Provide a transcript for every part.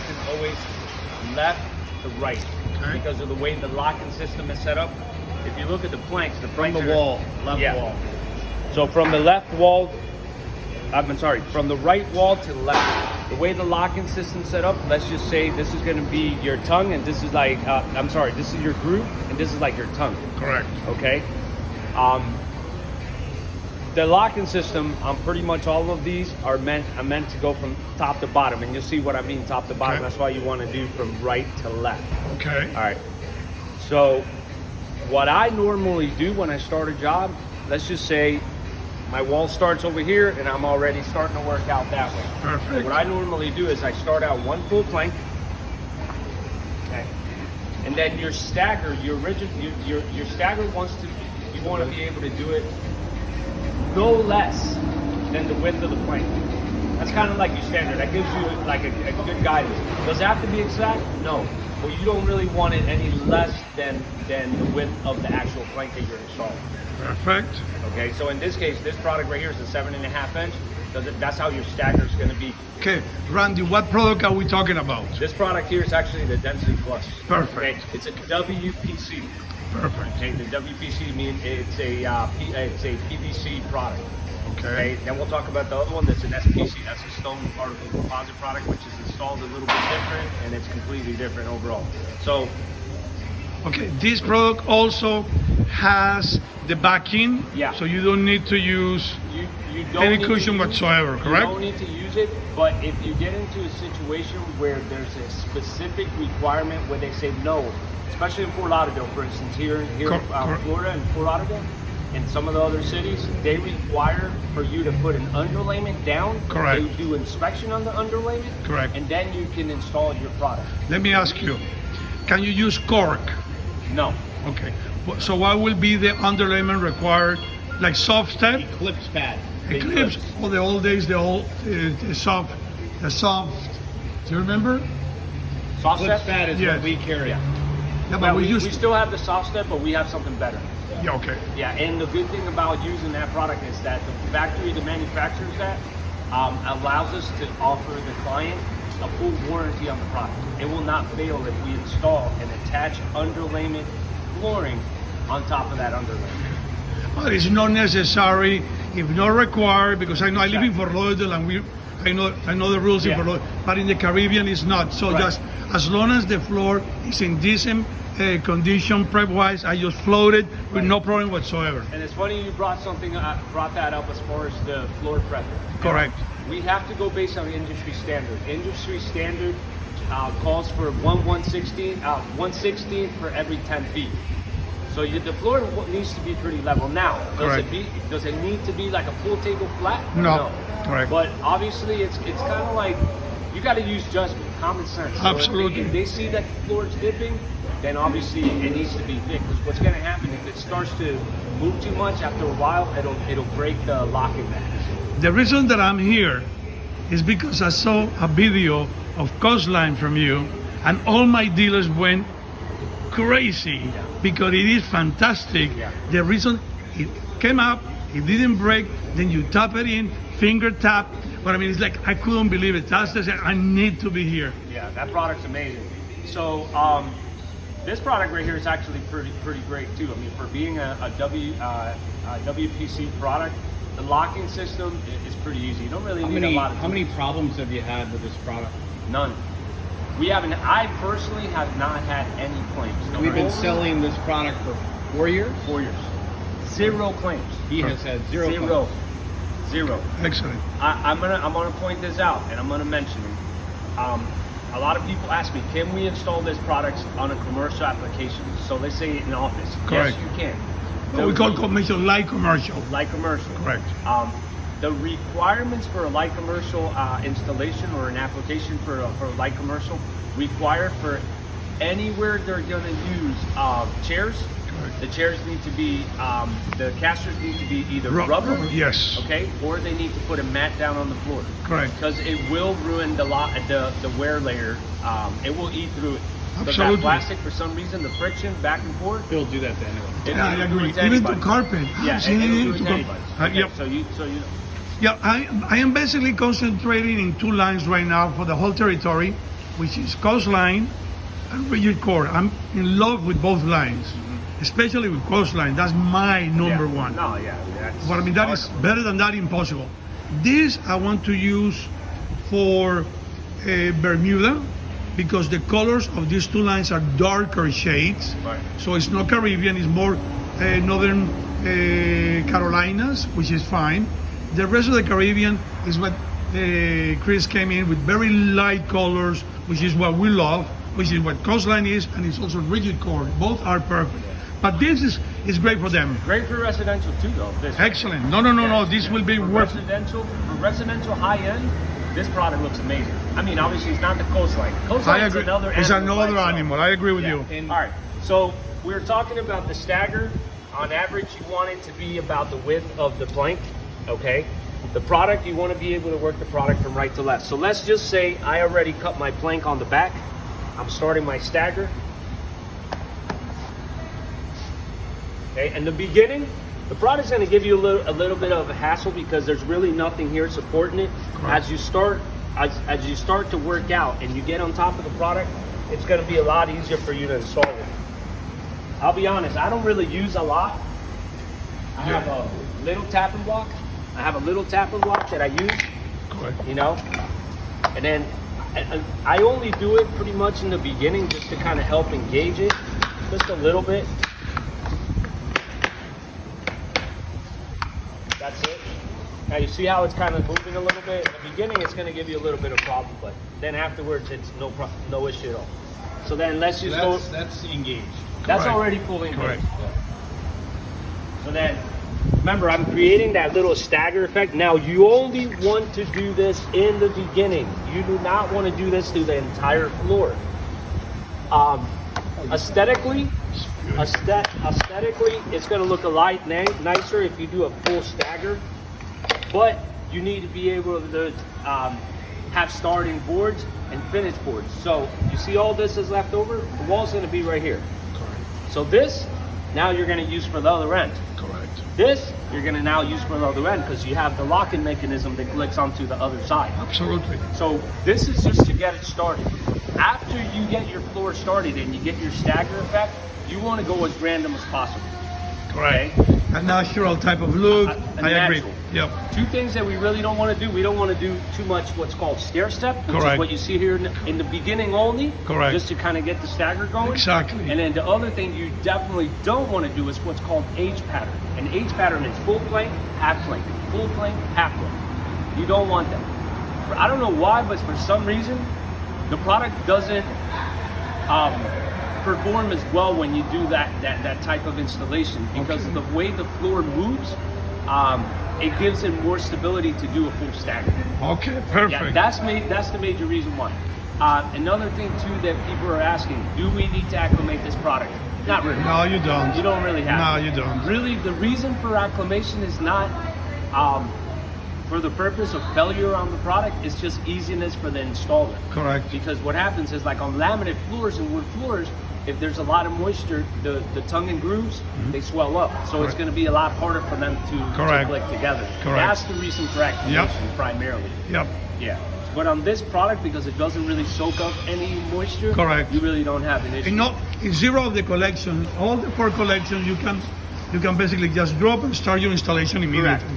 is always left to right because of the way the locking system is set up. If you look at the planks, From the wall, left wall. So from the left wall, from the right wall to the left. The way the locking system's set up, let's just say this is going to be your tongue, and this is like, this is your groove, and this is like your tongue. Correct. Okay. The locking system on pretty much all of these are meant to go from top to bottom, and you'll see what I mean top to bottom. Okay. That's why you want to do from right to left. Okay. All right. So what I normally do when I start a job, let's just say my wall starts over here and I'm already starting to work out that way. Perfect. So what I normally do is I start out one full plank, okay, and then your stagger, your stagger you want to be able to do it no less than the width of the plank. That's kind of like your standard. That gives you like a good guidance. Does it have to be exact? No. But you don't really want it any less than the width of the actual plank that you're installing. Perfect. Okay, so in this case, this product right here is a 7.5 inch. That's how your stagger is going to be. Okay, Randy, what product are we talking about? This product here is actually the Density Plus. Perfect. Okay? It's a WPC. Perfect. Okay, the WPC means it's a PVC product. Okay. Then we'll talk about the other one that's an SPC. That's a stone particle composite product, which is installed a little bit different, and it's completely different overall. So, okay, this product also has the backing, so you don't need to use you don't any need cushion whatsoever, correct? You don't need to use it, but if you get into a situation where there's a specific requirement where they say no, especially in Fort Lauderdale, for instance, here in Florida and Fort Lauderdale, in some of the other cities, they require for you to put an underlayment down. Correct. They do inspection on the underlayment. Correct. And then you can install your product. Let me ask you, can you use cork? No. Okay. So what will be the underlayment required? Like soft step? Eclipse pad. Eclipse. Oh, the old days, the soft. Do you remember? Soft Eclipse step? pad is what we carry. Yeah, but we still have the soft step, but we have something better. Yeah, okay. Yeah, and the good thing about using that product is that the factory that manufactures that allows us to offer the client a full warranty on the product. It will not fail if we install and attach underlayment flooring on top of that underlayment. But it's not necessary, if not required, because I know I live in Fort Lauderdale and I know the rules in Fort Lauderdale, but in the Caribbean it's not. So just as long as the floor is in decent condition prep-wise, I just float it with no problem whatsoever. And it's funny you brought that up as far as the floor prep. Correct. We have to go based on industry standard. Industry standard calls for 1/116th for every 10 feet. So the floor needs to be pretty level. Now, does it need to be like a pool table flat? No. Correct. But obviously, it's kind of like you got to use judgment, common sense. So absolutely. If they see that the floor is dipping, then obviously it needs to be thick. Because what's going to happen if it starts to move too much after a while, it'll break the locking mechanism. The reason that I'm here is because I saw a video of Coastline from you, and all my dealers went crazy because it is fantastic. The reason it came up, it didn't break, then you tap it in, finger tap. But I mean, it's like I couldn't believe it. That's the I need to be here. Yeah, that product's amazing. So this product right here is actually pretty great too. I mean, for being a WPC product, the locking system is pretty easy. You don't really need a lot of tools. How many problems have you had with this product? None. I personally have not had any claims. We've been selling this product for 4 years? 4 years. Zero claims. He has had zero claims. Zero. Excellent. I'm gonna point this out, and I'm gonna mention it. A lot of people ask me, can we install this product on a commercial application? So they say in office. Correct. Yes, you can. No, we call commercial light commercial. Light commercial. Correct. The requirements for a light commercial installation or an application for a light commercial require for anywhere they're going to use chairs. Correct. The chairs need to be, the casters need to be either rubber, yes, okay, or they need to put a mat down on the floor. Correct. Because it will ruin the wear layer. It will eat through it. Absolutely. But that plastic, for some reason, the friction back and forth. It'll do that to anyone. Yeah, I agree. Even to carpet. Yeah, I've seen it'll it do it to anybody. Okay, yep. So you know. Yeah, I am basically concentrating in 2 lines right now for the whole territory. which is Coastline and Rigid Core. I'm in love with both lines, especially with Coastline. That's my number one. No, yeah. That's But I mean, that is better than that, impossible. This I want to use for Bermuda, because the colors of these two lines are darker shades. Right. So it's not Caribbean, it's more Northern Carolinas, which is fine. The rest of the Caribbean is what Chris came in with, very light colors, which is what we love, which is what Coastline is, and it's also Rigid Core. Both are perfect. But this is great for them. great for residential too, though. This Excellent. No. This will be for worth. residential high end. This product looks amazing. I mean, obviously, it's not the Coastline. Coastline I is agree. another It's animal. another by itself. animal. I agree with Yeah. you. And All right. So we were talking about the stagger. On average, you want it to be about the width of the plank. Okay. The product, you want to be able to work the product from right to left. So let's just say I already cut my plank on the back. I'm starting my stagger. Okay. In the beginning, the product's going to give you a little bit of a hassle because there's really nothing here supporting it. Correct. As you start to work out and you get on top of the product, it's going to be a lot easier for you to install it. I'll be honest, I don't really use a lot. I have a little tapping block. That I use, Correct. you know, and then I only do it pretty much in the beginning just to kind of help engage it just a little bit. That's it. Now you see how it's kind of moving a little bit. In the beginning, it's going to give you a little bit of problem, but then afterwards, it's no issue at all. So then let's just go. That's engaged. That's Correct. already fully engaged. Correct. So then, remember, I'm creating that little stagger effect. Now, you only want to do this in the beginning. You do not want to do this through the entire floor. Aesthetically, it's going to look a lot nicer if you do a full stagger. But you need to be able to have starting boards and finish boards. So you see all this is left over? The wall's going to be right here. So this, now you're going to use for the other end. Correct. This, you're going to now use for the other end because you have the locking mechanism that clicks onto the other side. Absolutely. So this is just to get it started. After you get your floor started and you get your stagger effect, you want to go as random as possible. Correct. A natural type of look. I agree. natural. Yep. Two things that we really don't want to do. We don't want to do too much what's called stair step, which Correct. is what you see here in the beginning only. Correct. Just to kind of get the stagger going. Exactly. And then the other thing you definitely don't want to do is what's called age pattern. An age pattern is full plank, half plank, full plank, half plank. You don't want that. I don't know why, but for some reason, the product doesn't perform as well when you do that type of installation because of the way the floor moves. It gives it more stability to do a full stagger. Okay, perfect. Yeah, that's the major reason why. Another thing too that people are asking: do we need to acclimate this product? Not really. No, you don't. You don't really have. No, to. you don't. Really, the reason for acclimation is not for the purpose of failure on the product. It's just easiness for the installer. Correct. Because what happens is, like on laminate floors and wood floors, if there's a lot of moisture, the tongue and grooves, they swell up. So it's Correct. going to be a lot harder for them to Correct. click together. Correct. That's the reason for acclimation primarily. Yep. Yeah. But on this product, because it doesn't really soak up any moisture, Correct. you really don't have an issue. And no, in zero of the collection, all the four collections, you can basically just drop and start your installation immediately.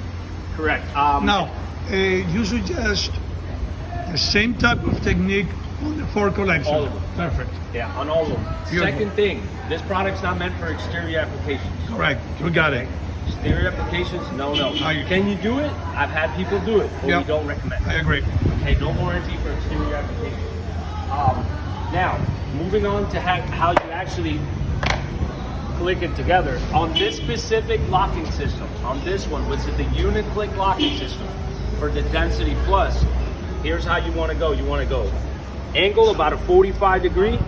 Correct. Now, you suggest the same type of technique on the four collections. All of them. Perfect. Yeah, on all of them. Beautiful. Second thing, this product's not meant for exterior applications. Correct. You got it. Exterior applications, no. I- Can you do it? I've had people do it, but Yep. we don't recommend it. I agree. Okay, no warranty for exterior applications. Now, moving on to how you actually click it together. On this specific locking system, on this one, which is the unit click locking system for the Density Plus, here's how you want to go. You want to go angle about a 45 degree.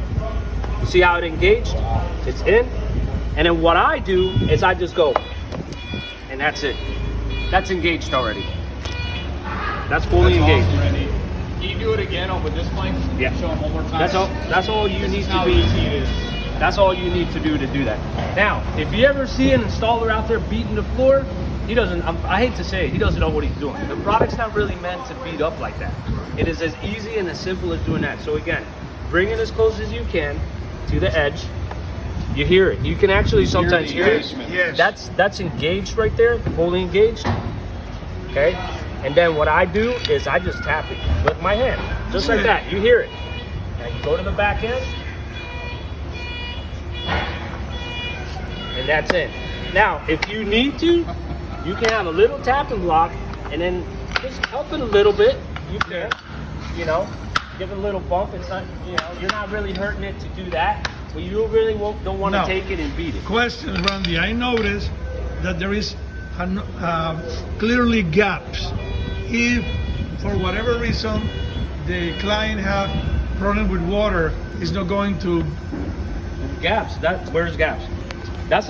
You see how it engaged? It's in. And then what I do is I just go, and that's it. That's engaged already. That's fully engaged. Awesome, Randy. Can you do it again with this plank? Yeah. Show them one more time. That's all you This need is to how be. easy it is. That's all you need to do that. Now, if you ever see an installer out there beating the floor, he doesn't. I hate to say it, he doesn't know what he's doing. The product's not really meant to beat up like that. It is as easy and as simple as doing that. So again, bring it as close as you can to the edge. You hear it. You can actually sometimes hear it. Yes. That's engaged right there, fully engaged. Okay, and then what I do is I just tap it with my hand, just like that. You hear it. Now you go to the back end, and that's it. Now, if you need to, you can have a little tapping block, and then just help it a little bit. You can, you know, give it a little bump. It's not, you know, you're not really hurting it to do that, but you really don't want to No. take it and beat it. Question, Randy. I noticed that there is clearly gaps. If for whatever reason the client have problem with water, it's not going to. Gaps. Where's gaps? That's